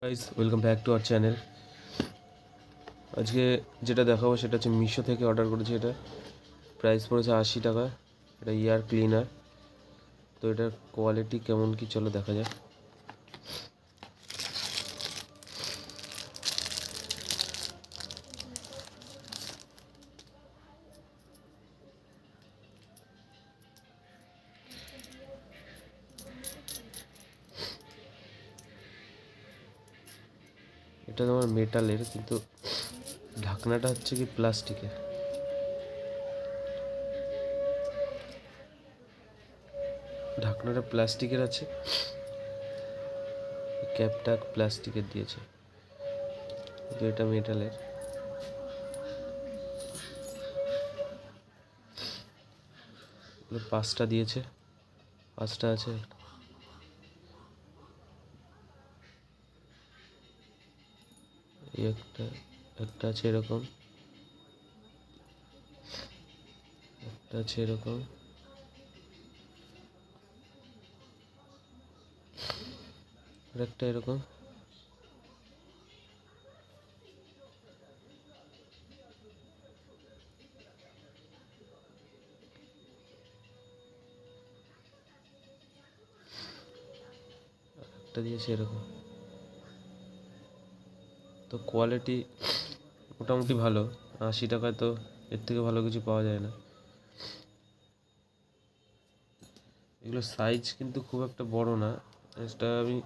Guys welcome back to our channel. আজকে যেটা দেখাবো সেটা হচ্ছে মিশো থেকে অর্ডার করেছি। এটা প্রাইস পড়েছে 80 টাকা। এটা এয়ার ক্লিনার। তো এটার কোয়ালিটি কেমন কি চলো দেখা যাক। এটা তোমার মেটালের, কিন্তু ঢাকনাটা হচ্ছে কি প্লাস্টিকের। ঢাকনাটা প্লাস্টিকের আছে, ক্যাপটা প্লাস্টিকের দিয়েছে, কিন্তু এটা মেটালের। পাঁচটা দিয়েছে, পাঁচটা আছে। এই একটা একটা আছে এরকম, একটা আছে এরকম, আর একটা এরকম। একটা দিয়েছে এরকম। তো কোয়ালিটি মোটামুটি ভালো। 80 টাকায় তো এর থেকে ভালো কিছু পাওয়া যায় না। এগুলো সাইজ কিন্তু খুব একটা বড় না। এটা আমি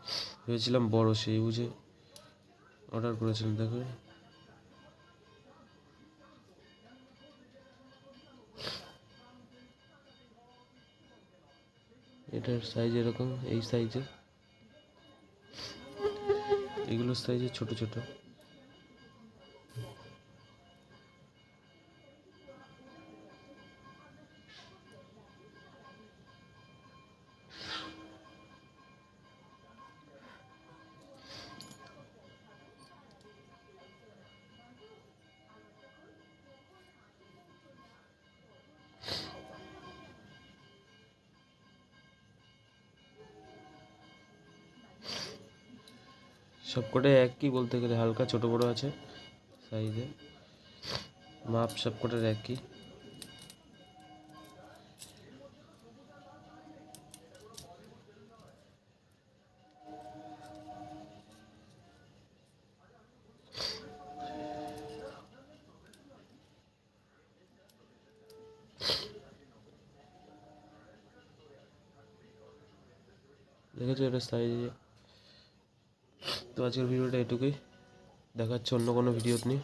ভেবেছিলাম বড়, সেই বুঝে অর্ডার করেছিলাম। দেখো এটার সাইজ এরকম, এই সাইজের। এগুলোর সাইজে ছোট ছোট। সবকটাই একই বলতে গেলে, হালকা ছোট বড় আছে সাইজে, মাপ সবকটার একই। দেখেছো এটা সাইজে। তো আজকের ভিডিওটা এটুকুই, দেখাচ্ছে অন্য কোনো ভিডিও নিয়ে।